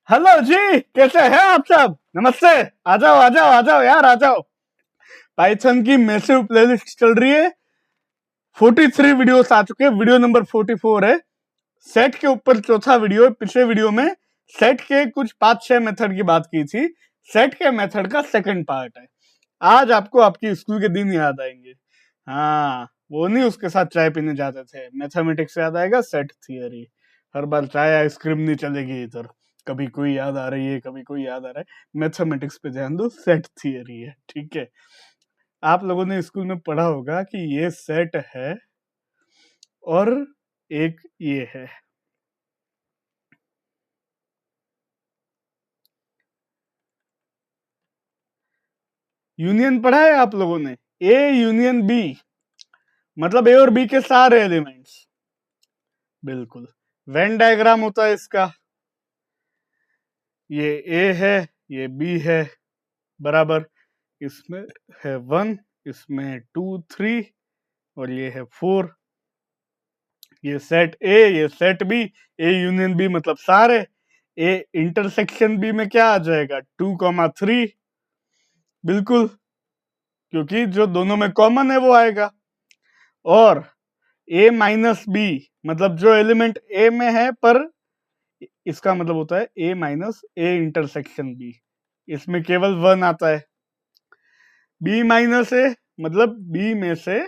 Hello जी, कैसे हैं आप सब? नमस्ते। आ जाओ आ जाओ आ जाओ यार, आ जाओ। पाइथन की मैसिव प्लेलिस्ट चल रही है। 43 वीडियोस आ चुके हैं, वीडियो नंबर 44 है। सेट के ऊपर चौथा वीडियो है। पिछले वीडियो में सेट के कुछ 5-6 मेथड की बात की थी। सेट के मेथड का सेकंड पार्ट है। आज आपको आपकी स्कूल के दिन याद आएंगे। हाँ, वो नहीं उसके साथ चाय पीने जाते थे, मैथमेटिक्स याद आएगा, सेट थियरी। हर बार चाय आइसक्रीम नहीं चलेगी इधर। कभी कोई याद आ रही है, कभी कोई याद आ रहा है। मैथमेटिक्स पे ध्यान दो, सेट थियरी है, ठीक है। आप लोगों ने स्कूल में पढ़ा होगा कि ये सेट है और एक ये है। यूनियन पढ़ा है आप लोगों ने? ए यूनियन बी मतलब ए और बी के सारे एलिमेंट्स। बिल्कुल। वेन डायग्राम होता है इसका। ये ए है, ये बी है, बराबर। इसमें है 1, इसमें 2 3 और ये है 4। ये सेट ए, ये set b. A union b मतलब सारे। ए इंटरसेक्शन बी में क्या आ जाएगा? 2, 3। बिल्कुल, क्योंकि जो दोनों में कॉमन है वो आएगा। और ए माइनस बी मतलब जो एलिमेंट ए में है, पर इसका मतलब होता है ए माइनस ए इंटरसेक्शन बी। इसमें केवल 1 आता है। बी माइनस ए मतलब बी में से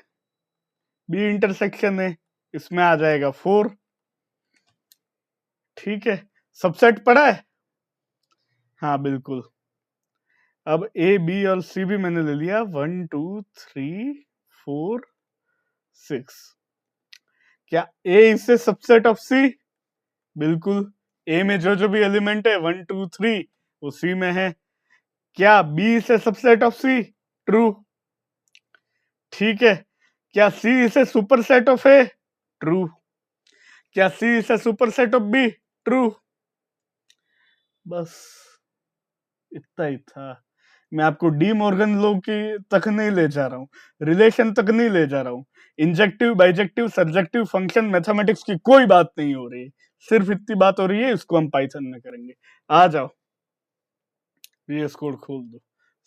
बी इंटरसेक्शन है, इसमें आ जाएगा 4। ठीक है। सबसेट पढ़ा है? हाँ बिल्कुल। अब ए बी और सी भी मैंने ले लिया। 1 2 3 4 6। क्या ए इससे सबसेट ऑफ सी? बिल्कुल। ए में जो जो भी एलिमेंट है 1 2 3 वो सी में है। क्या बी से सबसेट ऑफ सी? ट्रू। ठीक है। क्या सी इसे सुपरसेट ऑफ ए? ट्रू। क्या सी इसे सुपरसेट ऑफ बी? ट्रू। बस इतना ही था। मैं आपको डी मॉर्गन लॉ की तक नहीं ले जा रहा हूँ, रिलेशन तक नहीं ले जा रहा हूँ। Injective, bijective, surjective function mathematics की कोई बात नहीं हो रही। सिर्फ इतनी बात हो रही है, इसको हम पाइथन में करेंगे। आ जाओ, VS कोड खोल दो।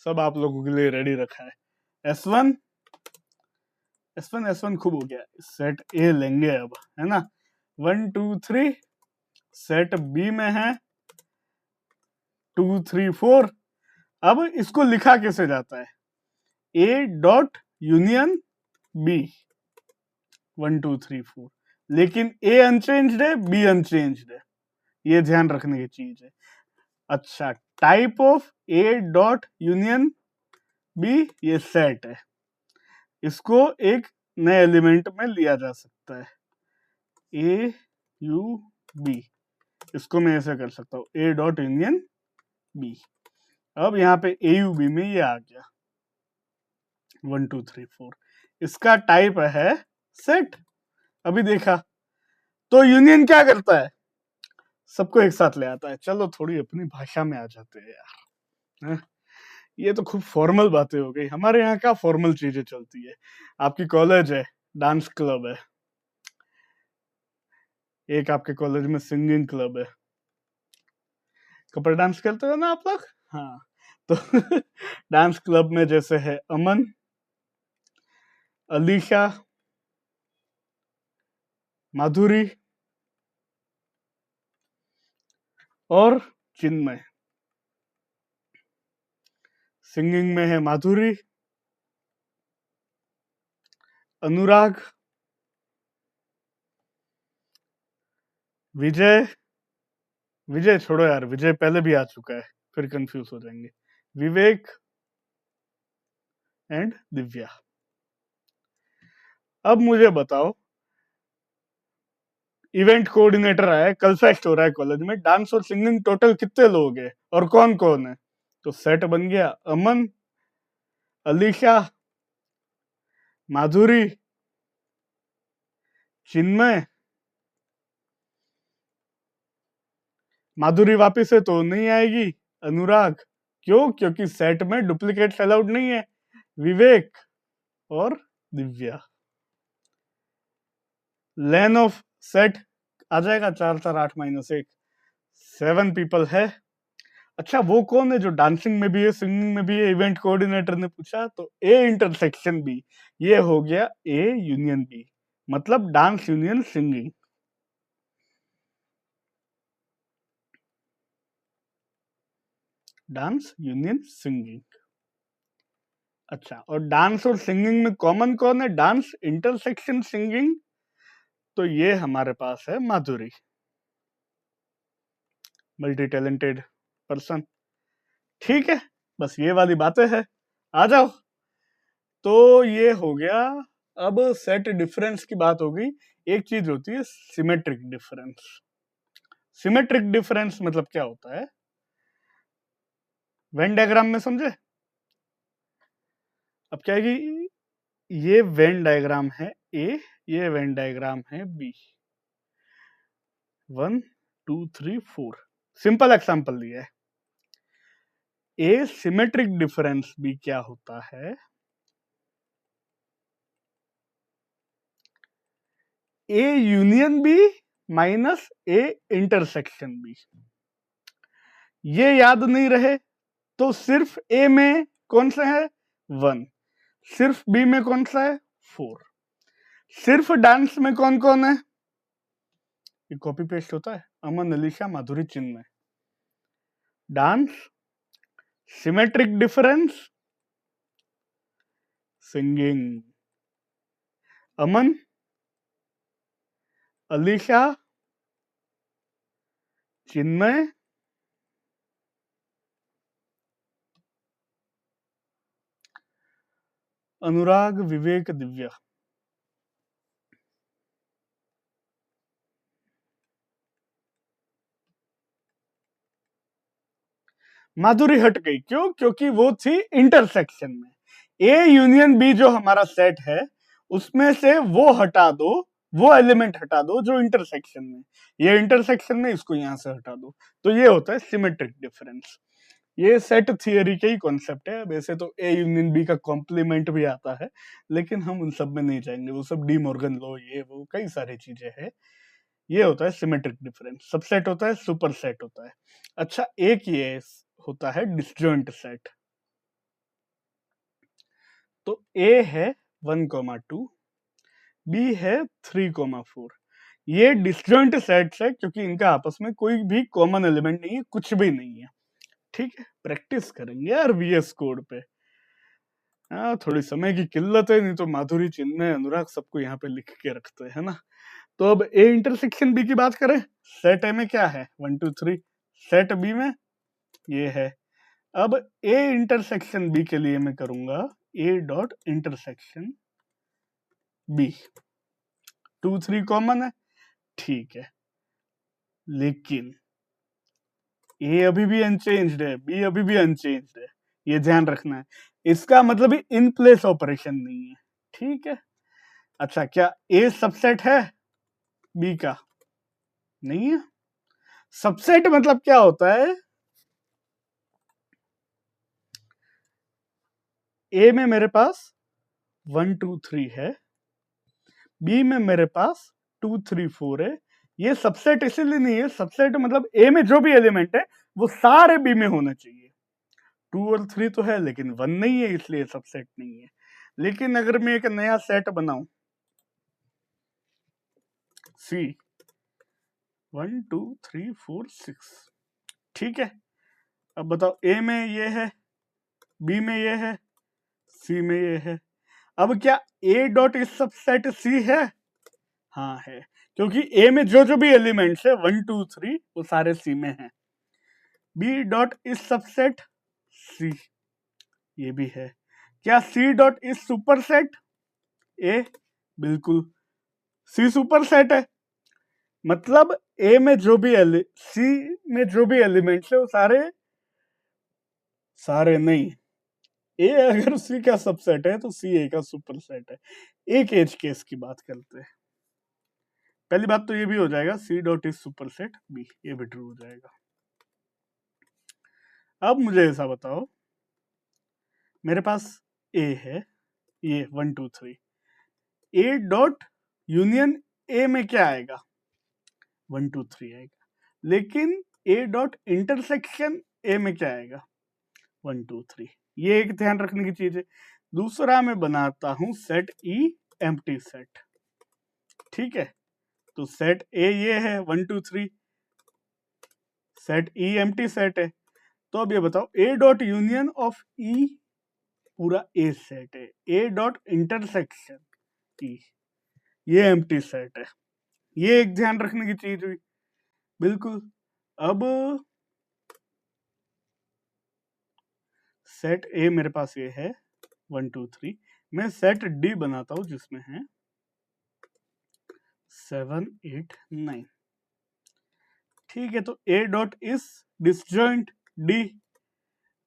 सब आप लोगों के लिए रेडी रखा है। S1 S1 खूब हो गया। सेट ए लेंगे अब, है ना। 1 2 3। सेट बी में है 2 3 4। अब इसको लिखा कैसे जाता है? A dot union b 1 2 3 4। लेकिन ए अनचेंज्ड है, बी अनचेंज्ड है, ये ध्यान रखने की चीज है। अच्छा, type of a dot union b ये सेट है। इसको एक नए एलिमेंट में लिया जा सकता है, ए यू बी। इसको मैं ऐसे कर सकता हूं, ए डॉट यूनियन बी। अब यहाँ पे ए यू बी में ये आ गया 1 2 3 4। इसका टाइप है सेट। अभी देखा तो यूनियन क्या करता है? सबको एक साथ ले आता है। चलो थोड़ी अपनी भाषा में आ जाते हैं यार, है? ये तो खूब फॉर्मल बातें हो गई। हमारे यहाँ क्या फॉर्मल चीजें चलती है। आपकी कॉलेज है, डांस क्लब है, एक आपके कॉलेज में सिंगिंग क्लब है। कपल डांस करते हो ना आप लोग? हाँ। तो डांस क्लब में जैसे है अमन, अलीशा, माधुरी और चिन्मय। सिंगिंग में है माधुरी, अनुराग, विजय। विजय छोड़ो यार, विजय पहले भी आ चुका है, फिर कंफ्यूज हो जाएंगे। विवेक एंड दिव्या। अब मुझे बताओ, इवेंट कोऑर्डिनेटर आया, कल फेस्ट हो रहा है कॉलेज में, डांस और सिंगिंग टोटल कितने लोग हैं और कौन कौन है? तो सेट बन गया अमन, अलीशा, माधुरी, चिन्मय। माधुरी वापिस है तो नहीं आएगी। अनुराग, क्यों? क्योंकि सेट में डुप्लीकेट्स अलाउड नहीं है। विवेक और दिव्या। लेन ऑफ सेट आ जाएगा 4 4 8 -1। 7 पीपल है। अच्छा वो कौन है जो डांसिंग में भी है, सिंगिंग में भी है? इवेंट कोऑर्डिनेटर ने पूछा। तो ए इंटरसेक्शन बी, ये हो गया ए यूनियन बी, मतलब dance union singing. Dance union singing. अच्छा, और डांस और सिंगिंग में कॉमन कौन है? डांस इंटरसेक्शन सिंगिंग, तो ये हमारे पास है माधुरी, मल्टी टैलेंटेड पर्सन। ठीक है, बस ये वाली बातें हैं। आ जाओ। तो ये हो गया। अब सेट डिफरेंस की बात होगी। एक चीज होती है सिमेट्रिक डिफरेंस। सिमेट्रिक डिफरेंस मतलब क्या होता है? वेन डायग्राम में समझे? अब क्या है कि ये वेन डायग्राम है ए, ये वेन डायग्राम है बी। 1 2 3 4 सिंपल एग्जांपल दिया है। ए सिमेट्रिक डिफरेंस बी क्या होता है? A union b minus a intersection b. ये याद नहीं रहे तो सिर्फ ए में कौन सा है? 1। सिर्फ बी में कौन सा है? 4। सिर्फ डांस में कौन कौन है? ये कॉपी पेस्ट होता है। Aman, Alisha, Madhuri, Chinmay. Dance, symmetric difference, singing. Aman, Alisha, Chinmay, Anurag, Vivek, Divya. Madhuri हट गई, क्यों? क्योंकि वो थी इंटरसेक्शन में। ए यूनियन बी जो हमारा सेट है उसमें से वो हटा दो, वो एलिमेंट हटा दो जो इंटरसेक्शन में। ये इंटरसेक्शन में, इसको यहां से हटा दो। तो ये होता है सिमेट्रिक डिफरेंस। ये सेट थियरी का ही कॉन्सेप्ट है। वैसे तो ए यूनियन बी का कॉम्प्लीमेंट भी आता है, लेकिन हम उन सब में नहीं जाएंगे। वो सब डी मॉर्गन लॉ, ये वो कई सारी चीजें हैं। ये होता है सिमेट्रिक डिफरेंस। सबसेट होता है, सुपर सेट होता है। अच्छा, एक ये होता है डिसजॉइंट सेट। तो ए है 1,2, बी है 3,4। ये डिसजॉइंट सेट्स है क्योंकि इनका आपस में कोई भी कॉमन एलिमेंट नहीं है, कुछ भी नहीं है। ठीक है, प्रैक्टिस करेंगे यार वीएस कोड पे। हाँ, थोड़ी समय की किल्लत है, नहीं तो माधुरी, चिन्मय, अनुराग सबको यहाँ पे लिख के रखते हैं ना। तो अब ए इंटरसेक्शन बी की बात करें। सेट ए में क्या है? 1 2 3। सेट बी में ये है। अब ए इंटरसेक्शन बी के लिए मैं करूंगा a dot intersection b. 2 3 common है, ठीक है, लेकिन ए अभी भी अनचेंज्ड है, बी अभी भी अनचेंज्ड है। ये ध्यान रखना है। इसका मतलब इन प्लेस ऑपरेशन नहीं है। ठीक है। अच्छा, क्या ए सबसेट है बी का? नहीं है। सबसेट मतलब क्या होता है? ए में मेरे पास 1 2 3 है, बी में मेरे पास 2 3 4 है। ये सबसेट इसीलिए नहीं है। सबसेट मतलब ए में जो भी एलिमेंट है वो सारे बी में होने चाहिए। 2 और 3 तो है लेकिन 1 नहीं है, इसलिए सबसेट नहीं है। लेकिन अगर मैं एक नया सेट बनाऊं, सी 1 2 3 4 6, ठीक है। अब बताओ, ए में ये है, बी में ये है, सी में ये है। अब क्या ए डॉट इस सबसेट सी है? हाँ है, क्योंकि ए में जो जो भी एलिमेंट्स है 1 2 3 वो सारे सी में हैं। बी डॉट इस सबसेट सी, ये भी है। क्या सी डॉट इस सुपर सेट ए? बिल्कुल, सी सुपर सेट है। मतलब ए में जो भी सी में जो भी एलिमेंट्स है वो सारे सारे नहीं। ए अगर सी का सबसेट है तो सी ए का सुपर सेट है। एक एज केस की बात करते हैं। पहली बात तो ये भी हो जाएगा c dot is superset b, ये भी ट्रू हो जाएगा। अब मुझे ऐसा बताओ, मेरे पास ए है, ये 1 2 3। ए डॉट यूनियन ए में क्या आएगा? 1 2 3 आएगा। लेकिन ए डॉट इंटरसेक्शन ए में क्या आएगा, 1 2 3। ये एक ध्यान रखने की चीज है। दूसरा मैं बनाता हूं सेट ई एम्प्टी सेट, ठीक है। तो सेट ए ये है 1 2 3, सेट ई एम्प्टी सेट है। तो अब ये बताओ ए डॉट यूनियन ऑफ ई पूरा ए सेट है, ए डॉट इंटरसेक्शन ई ये एम्प्टी सेट है। ये एक ध्यान रखने की चीज हुई, बिल्कुल। अब सेट ए मेरे पास ये है 1 2 3, मैं सेट डी बनाता हूं जिसमें है 7 8 9, ठीक है। तो ए डॉट इस डिसजॉइंट डी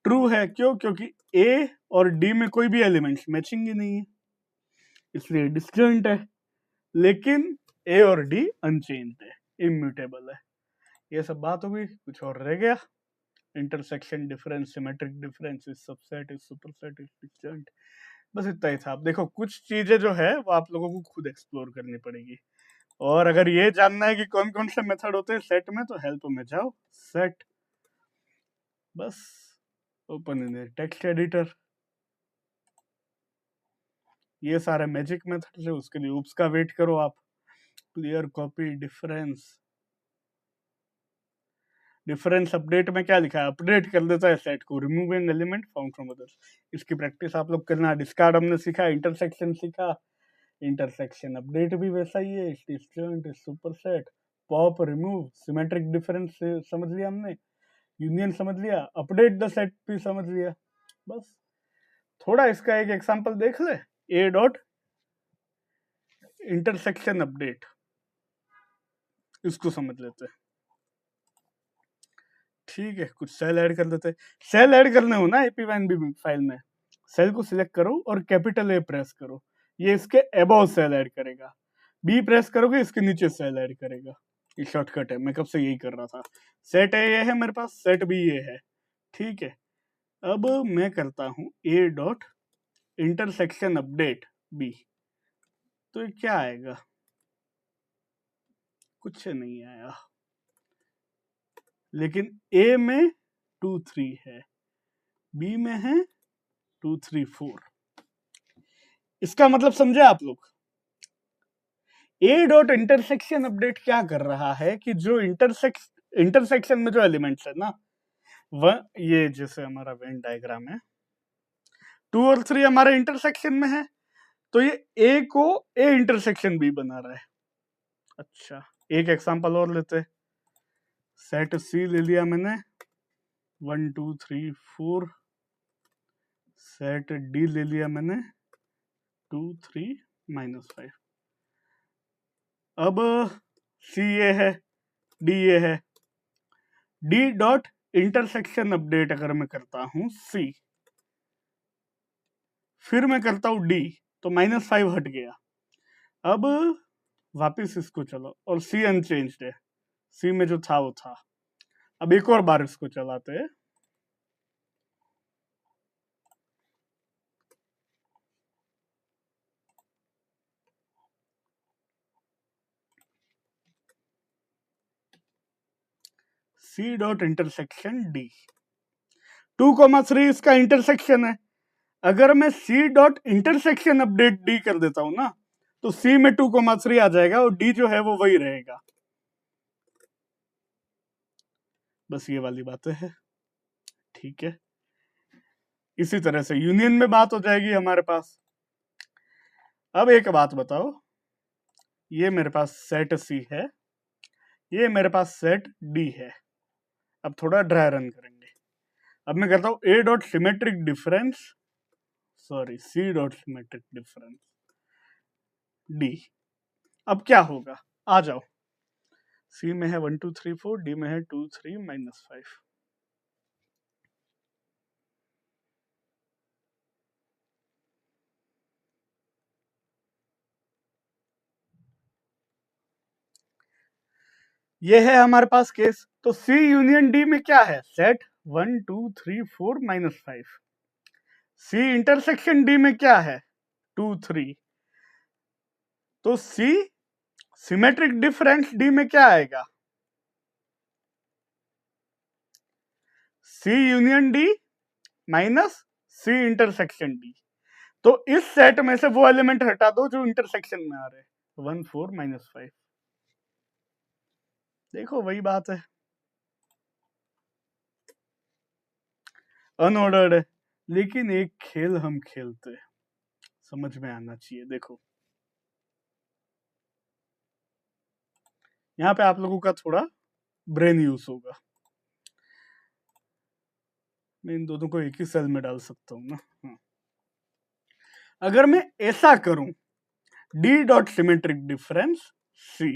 ट्रू है, क्यों? क्योंकि ए और डी में कोई भी एलिमेंट्स मैचिंग ही नहीं है, इसलिए डिसजॉइंट है। लेकिन ए और डी अनचेंज्ड है, इम्यूटेबल है। ये सब बात हो गई, कुछ और रह गया? इंटरसेक्शन डिफरेंस, सिमेट्रिक डिफरेंस, इस सबसेट, इस सुपरसेट, इस डिसजॉइंट, बस इतना ही था। आप देखो कुछ चीजें जो है वो आप लोगों को खुद एक्सप्लोर करनी पड़ेगी। और अगर ये जानना है कि कौन कौन से मेथड होते हैं सेट में, तो हेल्प में जाओ, सेट, बस ओपन इन टेक्स्ट एडिटर। ये सारे मैजिक मेथड है, उसके लिए उप्स का वेट करो आप। Clear copy difference, difference update में क्या लिखा है, अपडेट कर देता है सेट को, removing element found from others. इसकी प्रैक्टिस आप लोग करना। डिस्कार्ड हमने सीखा, इंटरसेक्शन सीखा, इंटरसेक्शन अपडेट भी वैसा ही है, disjoint, superset, pop, remove, symmetric difference समझ लिया हमने, यूनियन समझ लिया, अपडेट द सेट भी समझ लिया। बस थोड़ा इसका एक एग्जांपल देख ले, ए डॉट इंटरसेक्शन अपडेट, इसको समझ लेते हैं, ठीक है। कुछ सेल ऐड कर देते हैं। सेल ऐड करने हो ना APYNB फाइल में, सेल को सिलेक्ट करो और कैपिटल ए प्रेस करो, ये इसके अबव सेल ऐड करेगा। बी प्रेस करोगे इसके नीचे सेल ऐड करेगा। ये शॉर्टकट है, मैं कब से यही कर रहा था। सेट ए ये है मेरे पास, सेट बी ये है, ठीक है। अब मैं करता हूं ए डॉट इंटरसेक्शन अपडेट बी, तो ये क्या आएगा, कुछ नहीं आया। लेकिन ए में 2 3 है, बी में है 2 3 4। इसका मतलब समझे आप लोग? ए डॉट इंटरसेक्शन अपडेट क्या कर रहा है कि जो इंटरसेक्शन में जो एलिमेंट्स है ना, वह ये जैसे हमारा वेन डायग्राम है, 2 और 3 हमारे इंटरसेक्शन में है, तो ये ए को ए इंटरसेक्शन बी बना रहा है। अच्छा, एक एग्जांपल और लेते हैं। सेट सी ले लिया मैंने 1 2 3 4, सेट डी ले लिया मैंने 2 3 -5। अब सी ये है, डी ये है, डी डॉट इंटरसेक्शन अपडेट अगर मैं करता हूं सी, फिर मैं करता हूं डी, तो -5 हट गया। अब वापस इसको चलो, और सी अनचेंज्ड है, सी में जो था वो था। अब एक और बार इसको चलाते हैं, सी डॉट इंटरसेक्शन डी, 2,3 इसका इंटरसेक्शन है। अगर मैं c dot intersection update d कर देता हूं ना, तो सी में 2,3 आ जाएगा और डी जो है वो वही रहेगा। बस ये वाली बातें है, ठीक है। इसी तरह से यूनियन में बात हो जाएगी हमारे पास। अब एक बात बताओ, ये मेरे पास सेट सी है, ये मेरे पास सेट डी है। अब थोड़ा ड्राई रन करेंगे। अब मैं करता हूं ए dot symmetric difference, sorry C dot symmetric difference D. अब क्या होगा, आ जाओ। सी में है 1 2 3 4, डी में है 2 3 -5। ये है हमारे पास केस। तो सी यूनियन डी में क्या है, सेट 1 2 3 4 -5। सी इंटरसेक्शन डी में क्या है, 2 3। तो सी सिमेट्रिक डिफरेंस डी में क्या आएगा, C union D minus C intersection D। तो इस सेट में से वो एलिमेंट हटा दो जो इंटरसेक्शन में आ रहे हैं। 1 4 -5। देखो वही बात है, अनऑर्डर्ड है, लेकिन एक खेल हम खेलते हैं, समझ में आना चाहिए। देखो यहाँ पे आप लोगों का थोड़ा ब्रेन यूज होगा। मैं इन दोनों को एक ही सेल में डाल सकता हूँ ना। अगर मैं ऐसा करूं, D dot symmetric difference C,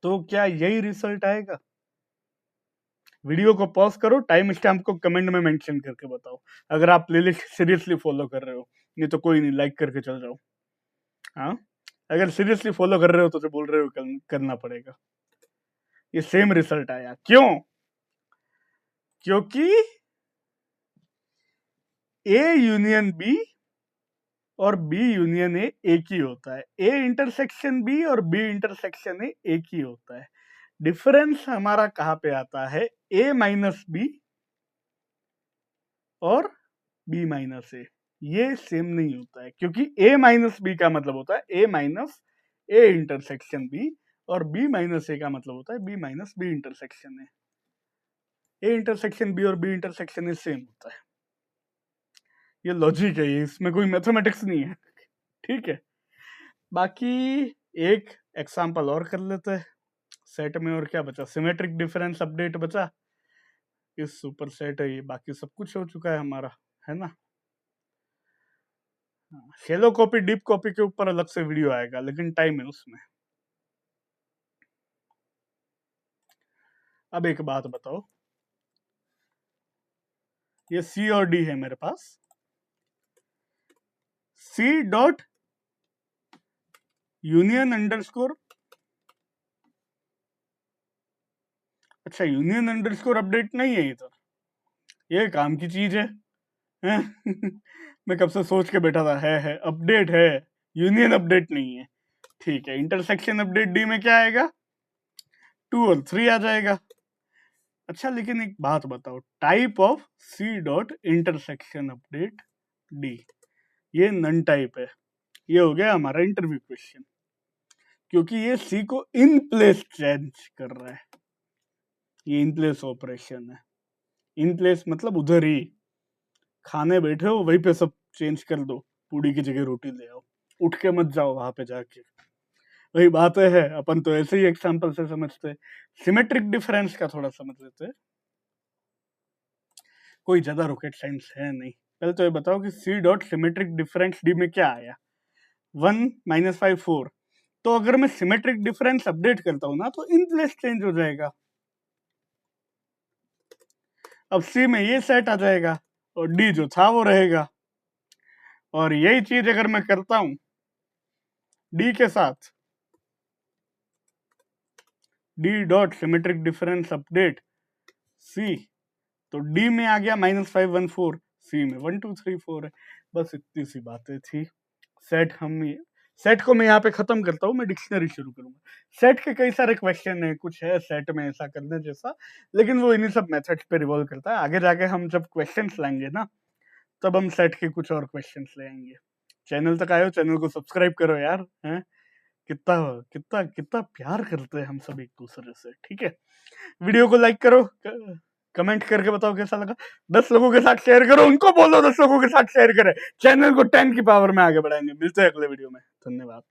तो क्या यही रिजल्ट आएगा? वीडियो को पॉज करो, टाइम स्टैम्प को कमेंट में मेंशन करके बताओ अगर आप प्लेलिस्ट सीरियसली फॉलो कर रहे हो। नहीं तो कोई नहीं, लाइक करके चल जाओ। हाँ, अगर सीरियसली फॉलो कर रहे हो तो जो बोल रहे हो करना पड़ेगा। ये सेम रिजल्ट आया, क्यों? क्योंकि A यूनियन B और B यूनियन A एक ही होता है। A इंटरसेक्शन B और B इंटरसेक्शन A एक ही होता है। डिफरेंस हमारा कहां पे आता है? A माइनस B और B माइनस A। ये सेम नहीं होता है, क्योंकि A माइनस B का मतलब होता है A minus A intersection B, और B माइनस A का मतलब होता है B minus B intersection A। A intersection B और B इंटरसेक्शन A सेम होता है। ये लॉजिक है, ये इसमें कोई मैथमेटिक्स नहीं है। ठीक है, बाकी एक एग्जांपल और कर लेते हैं सेट में। और क्या बचा? सिमेट्रिक डिफरेंस अपडेट बचा। इस सुपर सेट है ये, बाकी सब कुछ हो चुका है हमारा, है ना। शेलो कॉपी डीप कॉपी के ऊपर अलग से वीडियो आएगा, लेकिन टाइम है उसमें। अब एक बात बताओ, ये C और D है मेरे पास। C डॉट यूनियन अंडरस्कोर, अच्छा यूनियन अंडरस्कोर अपडेट नहीं है ये, तो ये काम की चीज है, हैं? मैं कब से सोच के बैठा था, है अपडेट है, यूनियन अपडेट नहीं है। ठीक है, इंटरसेक्शन अपडेट D में क्या आएगा? 2 और 3 आ जाएगा। अच्छा, लेकिन एक बात बताओ, type of C dot intersection update D, ये नन टाइप है। ये हो गया हमारा इंटरव्यू क्वेश्चन, क्योंकि ये C को इन प्लेस चेंज कर रहा है। ये इन प्लेस ऑपरेशन है। इन प्लेस मतलब उधर ही खाने बैठे हो, वहीं पे सब चेंज कर दो, पूड़ी की जगह रोटी ले आओ, उठ के मत जाओ वहां पे जाके। वही बात है, अपन तो ऐसे ही एग्जांपल से समझते हैं। सिमेट्रिक डिफरेंस का थोड़ा समझ लेते हैं, कोई ज्यादा रॉकेट साइंस है नहीं। पहले तो ये बताओ कि C dot symmetric difference D में क्या आया? 1 -5 4। तो अगर मैं सिमेट्रिक डिफरेंस अपडेट करता हूं ना, तो इन प्लेस चेंज हो जाएगा। अब C में ये सेट आ जाएगा और D जो था वो रहेगा। और यही चीज अगर मैं करता हूं D के साथ, D dot symmetric difference update C, तो D में आ गया -5 1 4, C में 1 2 3 4 है। बस इतनी सी बातें थी। सेट को मैं यहाँ पे खत्म करता हूँ, मैं डिक्शनरी शुरू करूंगा। सेट के कई सारे क्वेश्चन है, कुछ है सेट में ऐसा करने जैसा, लेकिन वो इन्हीं सब मेथड्स पे रिवॉल्व करता है। आगे जाके हम जब क्वेश्चंस लाएंगे ना, तब हम सेट के कुछ और क्वेश्चंस ले आएंगे। चैनल तक आए हो, चैनल को सब्सक्राइब करो यार, हैं? कितना कितना कितना प्यार करते हैं हम सब एक दूसरे से। ठीक है, वीडियो को लाइक करो, कमेंट करके बताओ कैसा लगा। 10 लोगों के साथ शेयर करो, उनको बोलो 10 लोगों के साथ शेयर करें। चैनल को 10 की पावर में आगे बढ़ाएंगे। मिलते हैं अगले वीडियो में, धन्यवाद।